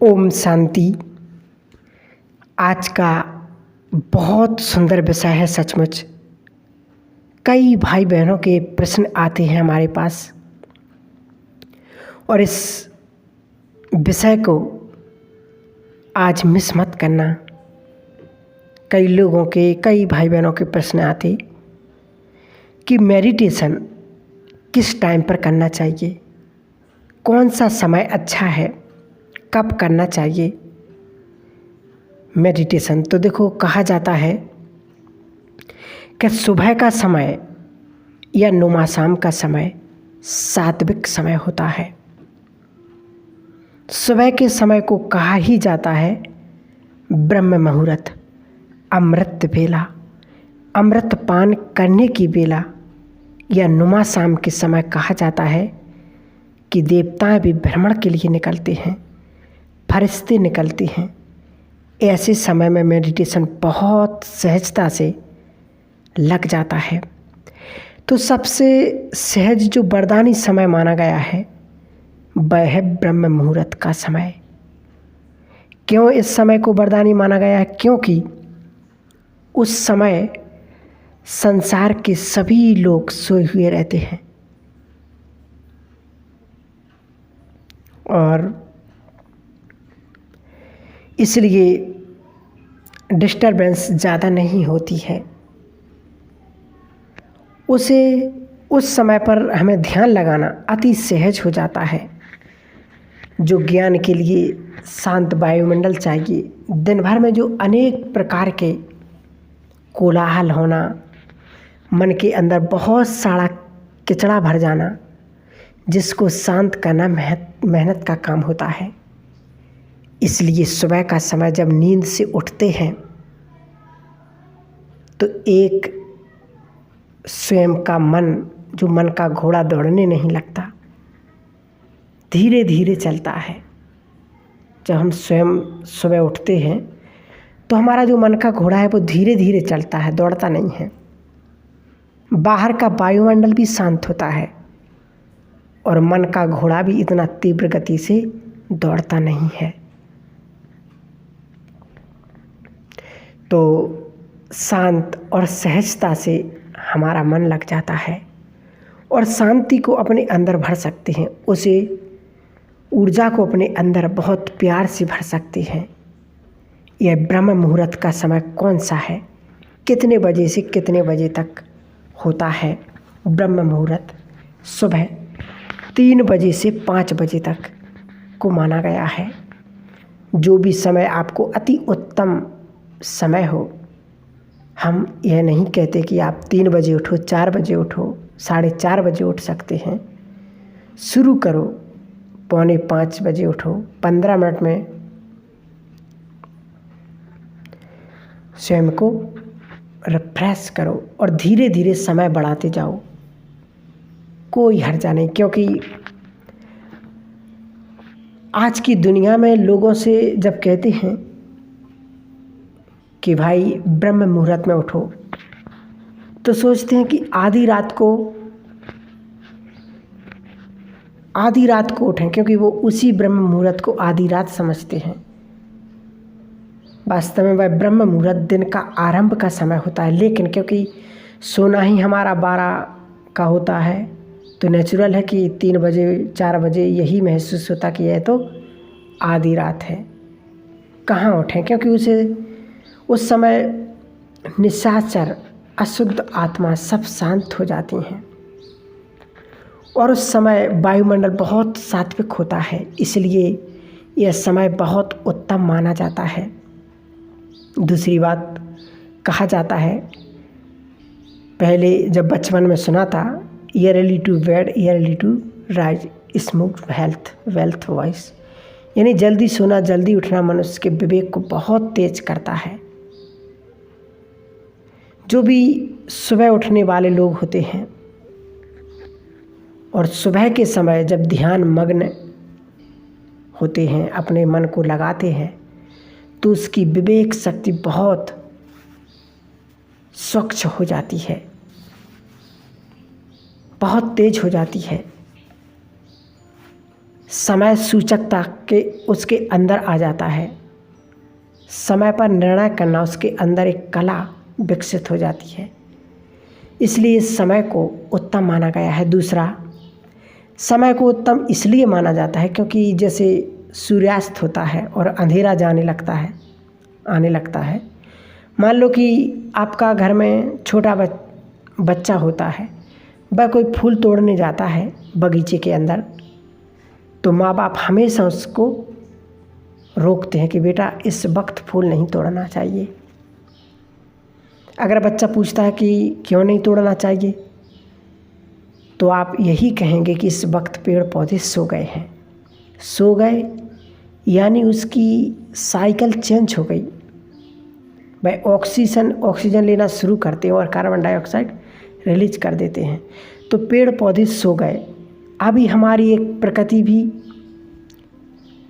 ओम शांति। आज का बहुत सुंदर विषय है। सचमुच कई भाई बहनों के प्रश्न आते हैं हमारे पास और इस विषय को आज मिस मत करना। कई लोगों के, कई भाई बहनों के प्रश्न आते कि मेडिटेशन किस टाइम पर करना चाहिए, कौन सा समय अच्छा है, कब करना चाहिए मेडिटेशन। तो देखो, कहा जाता है कि सुबह का समय या नुमाशाम का समय सात्विक समय होता है। सुबह के समय को कहा ही जाता है ब्रह्म मुहूर्त, अमृत बेला, अमृत पान करने की बेला। या नुमाशाम के समय कहा जाता है कि देवताएं भी भ्रमण के लिए निकलते हैं, फरिश्ते निकलते हैं। ऐसे समय में मेडिटेशन बहुत सहजता से लग जाता है। तो सबसे सहज जो वरदानी समय माना गया है वह है ब्रह्म मुहूर्त का समय। क्यों इस समय को वरदानी माना गया है? क्योंकि उस समय संसार के सभी लोग सोए हुए रहते हैं और इसलिए डिस्टरबेंस ज़्यादा नहीं होती है। उस समय पर हमें ध्यान लगाना अति सहज हो जाता है। जो ज्ञान के लिए शांत वायुमंडल चाहिए, दिन भर में जो अनेक प्रकार के कोलाहल होना, मन के अंदर बहुत सारा किचड़ा भर जाना, जिसको शांत करना मेहनत का काम होता है। इसलिए सुबह का समय जब नींद से उठते हैं तो एक स्वयं का मन, जो मन का घोड़ा दौड़ने नहीं लगता, धीरे धीरे चलता है। जब हम स्वयं सुबह उठते हैं तो हमारा जो मन का घोड़ा है वो धीरे धीरे चलता है, दौड़ता नहीं है। बाहर का वायुमंडल भी शांत होता है और मन का घोड़ा भी इतना तीव्र गति से दौड़ता नहीं है। तो शांत और सहजता से हमारा मन लग जाता है और शांति को अपने अंदर भर सकते हैं, उसे ऊर्जा को अपने अंदर बहुत प्यार से भर सकते हैं। यह ब्रह्म मुहूर्त का समय कौन सा है, कितने बजे से कितने बजे तक होता है ब्रह्म मुहूर्त? सुबह 3 बजे से 5 बजे तक को माना गया है। जो भी समय आपको अति उत्तम समय हो, हम यह नहीं कहते कि आप 3 बजे उठो, 4 बजे उठो, 4:30 बजे उठ सकते हैं। शुरू करो, 4:45 बजे उठो, 15 मिनट में स्वयं को रिफ्रेश करो और धीरे धीरे समय बढ़ाते जाओ। कोई हर्जा नहीं, क्योंकि आज की दुनिया में लोगों से जब कहते हैं कि भाई ब्रह्म मुहूर्त में उठो, तो सोचते हैं कि आधी रात को उठें, क्योंकि वो उसी ब्रह्म मुहूर्त को आधी रात समझते हैं। वास्तव में वह ब्रह्म मुहूर्त दिन का आरंभ का समय होता है, लेकिन क्योंकि सोना ही हमारा 12 का होता है तो नेचुरल है कि 3 बजे 4 बजे यही महसूस होता कि यह तो आधी रात है। कहाँ उठें? क्योंकि उस समय निशाचर, अशुद्ध आत्मा सब शांत हो जाती हैं और उस समय वायुमंडल बहुत सात्विक होता है। इसलिए यह समय बहुत उत्तम माना जाता है। दूसरी बात, कहा जाता है, पहले जब बचपन में सुना था, early to bed early to rise smooth health wealth voice, यानी जल्दी सोना जल्दी उठना मनुष्य के विवेक को बहुत तेज करता है। जो भी सुबह उठने वाले लोग होते हैं और सुबह के समय जब ध्यान मग्न होते हैं, अपने मन को लगाते हैं, तो उसकी विवेक शक्ति बहुत स्वच्छ हो जाती है, बहुत तेज हो जाती है। समय सूचकता के उसके अंदर आ जाता है। समय पर निर्णय करना उसके अंदर एक कला विकसित हो जाती है। इसलिए समय को उत्तम माना गया है। दूसरा, समय को उत्तम इसलिए माना जाता है क्योंकि जैसे सूर्यास्त होता है और अंधेरा आने लगता है। मान लो कि आपका घर में छोटा बच्चा होता है, वह कोई फूल तोड़ने जाता है बगीचे के अंदर, तो माँ बाप हमेशा उसको रोकते हैं कि बेटा इस वक्त फूल नहीं तोड़ना चाहिए। अगर बच्चा पूछता है कि क्यों नहीं तोड़ना चाहिए, तो आप यही कहेंगे कि इस वक्त पेड़ पौधे सो गए यानी उसकी साइकिल चेंज हो गई। वह ऑक्सीजन लेना शुरू करते हैं और कार्बन डाइऑक्साइड रिलीज कर देते हैं, तो पेड़ पौधे सो गए। अभी हमारी एक प्रकृति भी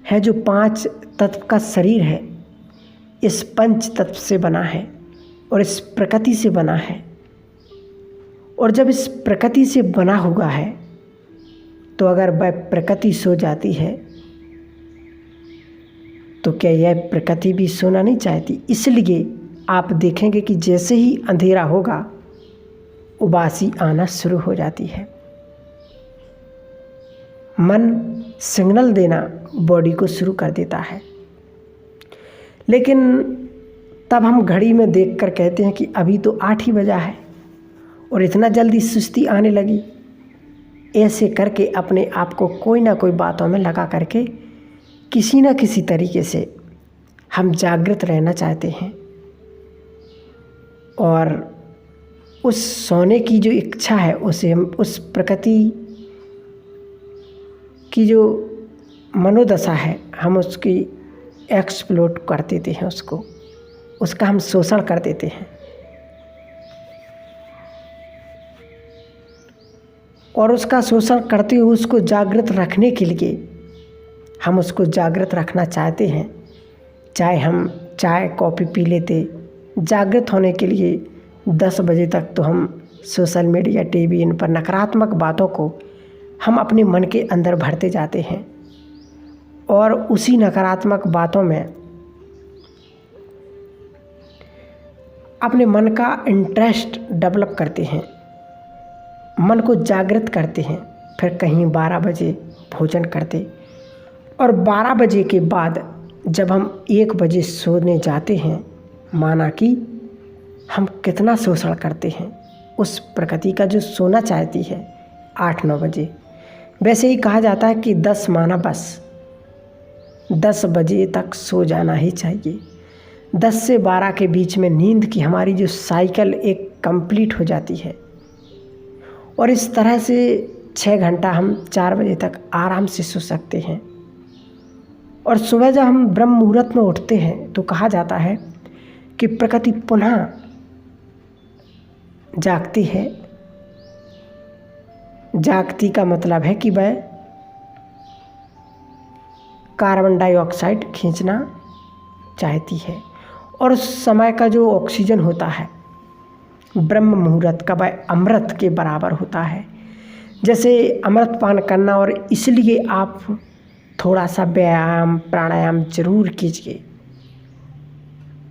है जो 5 तत्व का शरीर है, इस 5 तत्व से बना है और इस प्रकृति से बना है। और जब इस प्रकृति से बना हुआ है, तो अगर वह प्रकृति सो जाती है तो क्या यह प्रकृति भी सोना नहीं चाहती? इसलिए आप देखेंगे कि जैसे ही अंधेरा होगा उबासी आना शुरू हो जाती है। मन सिग्नल देना बॉडी को शुरू कर देता है, लेकिन तब हम घड़ी में देखकर कहते हैं कि अभी तो 8 ही बजा है और इतना जल्दी सुस्ती आने लगी। ऐसे करके अपने आप को कोई ना कोई बातों में लगा करके किसी न किसी तरीके से हम जागृत रहना चाहते हैं और उस सोने की जो इच्छा है उसे हम उस प्रकृति की जो मनोदशा है हम उसकी एक्सप्लोट कर देते हैं, उसका हम शोषण कर देते हैं। और उसका शोषण करते हुए उसको जागृत रखने के लिए हम उसको जागृत रखना चाहते हैं। चाहे हम चाय कॉफ़ी पी लेते, जागृत होने के लिए 10 बजे तक तो हम सोशल मीडिया टीवी इन पर नकारात्मक बातों को हम अपने मन के अंदर भरते जाते हैं और उसी नकारात्मक बातों में अपने मन का इंटरेस्ट डेवलप करते हैं, मन को जागृत करते हैं। फिर कहीं 12 बजे भोजन करते और 12 बजे के बाद जब हम 1 बजे सोने जाते हैं, माना कि हम कितना शोषण करते हैं उस प्रकृति का जो सोना चाहती है 8-9 बजे। वैसे ही कहा जाता है कि 10 माना बस 10 बजे तक सो जाना ही चाहिए। 10 से 12 के बीच में नींद की हमारी जो साइकिल एक कंप्लीट हो जाती है और इस तरह से 6 घंटा हम 4 बजे तक आराम से सो सकते हैं। और सुबह जब हम ब्रह्म मुहूर्त में उठते हैं तो कहा जाता है कि प्रकृति पुनः जागती है। जागती का मतलब है कि वह कार्बन डाइऑक्साइड खींचना चाहती है और उस समय का जो ऑक्सीजन होता है ब्रह्म मुहूर्त का वह अमृत के बराबर होता है। जैसे अमृत पान करना, और इसलिए आप थोड़ा सा व्यायाम प्राणायाम जरूर कीजिए,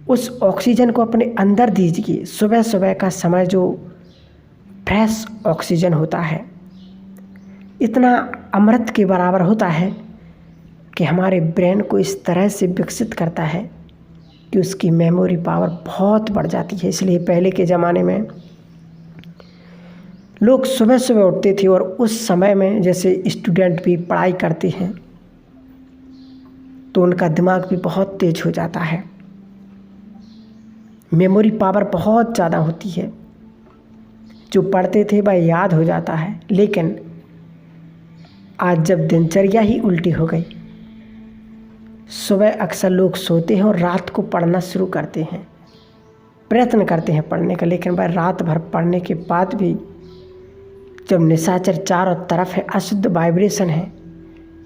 उस ऑक्सीजन को अपने अंदर दीजिए। सुबह सुबह का समय जो फ्रेश ऑक्सीजन होता है इतना अमृत के बराबर होता है कि हमारे ब्रेन को इस तरह से विकसित करता है कि उसकी मेमोरी पावर बहुत बढ़ जाती है। इसलिए पहले के ज़माने में लोग सुबह सुबह उठते थे और उस समय में जैसे स्टूडेंट भी पढ़ाई करते हैं तो उनका दिमाग भी बहुत तेज हो जाता है, मेमोरी पावर बहुत ज़्यादा होती है। जो पढ़ते थे वह याद हो जाता है। लेकिन आज जब दिनचर्या ही उल्टी हो गई, सुबह अक्सर लोग सोते हैं और रात को पढ़ना शुरू करते हैं, प्रयत्न करते हैं पढ़ने का, लेकिन वह रात भर पढ़ने के बाद भी जब निशाचर चारों तरफ है, अशुद्ध वाइब्रेशन है,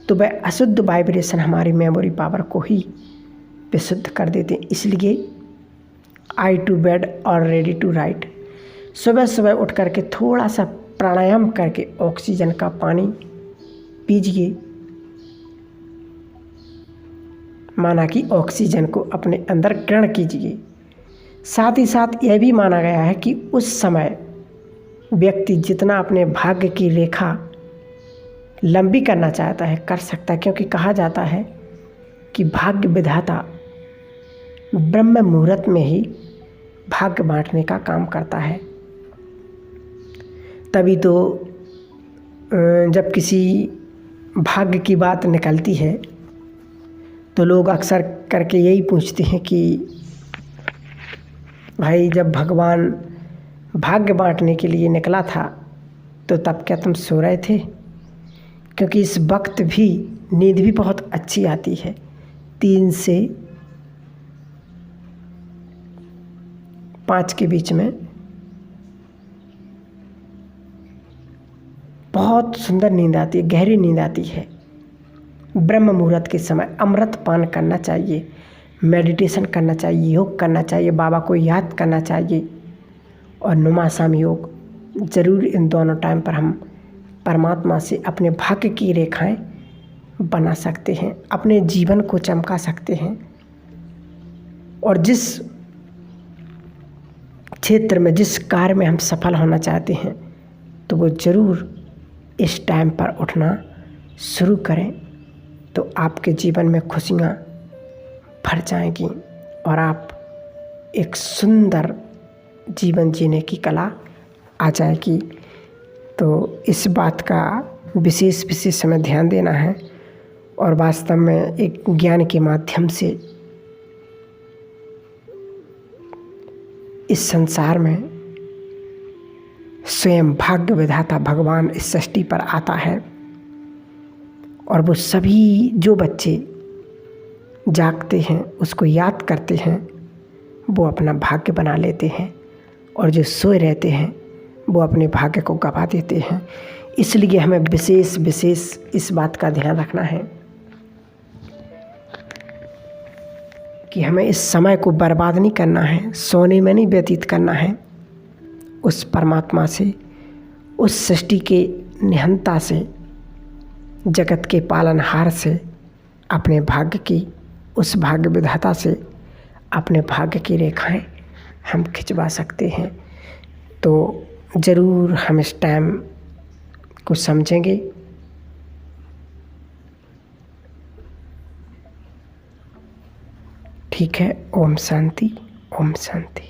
तो वह अशुद्ध वाइब्रेशन हमारी मेमोरी पावर को ही विशुद्ध कर देते हैं। इसलिए आई टू बेड और रेडी टू राइट, सुबह सुबह उठ करके थोड़ा सा प्राणायाम करके ऑक्सीजन का पानी पीजिए माना कि ऑक्सीजन को अपने अंदर ग्रहण कीजिए। साथ ही साथ यह भी माना गया है कि उस समय व्यक्ति जितना अपने भाग्य की रेखा लंबी करना चाहता है कर सकता है, क्योंकि कहा जाता है कि भाग्य विधाता ब्रह्म मुहूर्त में ही भाग्य बांटने का काम करता है। तभी तो जब किसी भाग्य की बात निकलती है तो लोग अक्सर करके यही पूछते हैं कि भाई जब भगवान भाग्य बांटने के लिए निकला था तो तब क्या तुम सो रहे थे? क्योंकि इस वक्त भी नींद भी बहुत अच्छी आती है। 3 से 5 के बीच में बहुत सुंदर नींद आती है, गहरी नींद आती है। ब्रह्म मुहूर्त के समय अमृत पान करना चाहिए, मेडिटेशन करना चाहिए, योग करना चाहिए, बाबा को याद करना चाहिए और नुमाशाम योग ज़रूर। इन दोनों टाइम पर हम परमात्मा से अपने भाग्य की रेखाएं बना सकते हैं, अपने जीवन को चमका सकते हैं और जिस क्षेत्र में, जिस कार्य में हम सफल होना चाहते हैं तो वो ज़रूर इस टाइम पर उठना शुरू करें, तो आपके जीवन में खुशियाँ भर जाएंगी और आप एक सुंदर जीवन जीने की कला आ जाएगी। तो इस बात का विशेष हमें ध्यान देना है और वास्तव में एक ज्ञान के माध्यम से इस संसार में स्वयं भाग्य विधाता भगवान इस सृष्टि पर आता है और वो सभी जो बच्चे जागते हैं उसको याद करते हैं, वो अपना भाग्य बना लेते हैं और जो सोए रहते हैं वो अपने भाग्य को गवा देते हैं। इसलिए हमें विशेष इस बात का ध्यान रखना है कि हमें इस समय को बर्बाद नहीं करना है, सोने में नहीं व्यतीत करना है। उस परमात्मा से, उस सृष्टि के निहंता से, जगत के पालनहार से, अपने भाग्य की, उस भाग्य विधाता से अपने भाग्य की रेखाएं हम खिंचवा सकते हैं। तो ज़रूर हम इस टाइम को समझेंगे। ठीक है। ओम शांति, ओम शांति।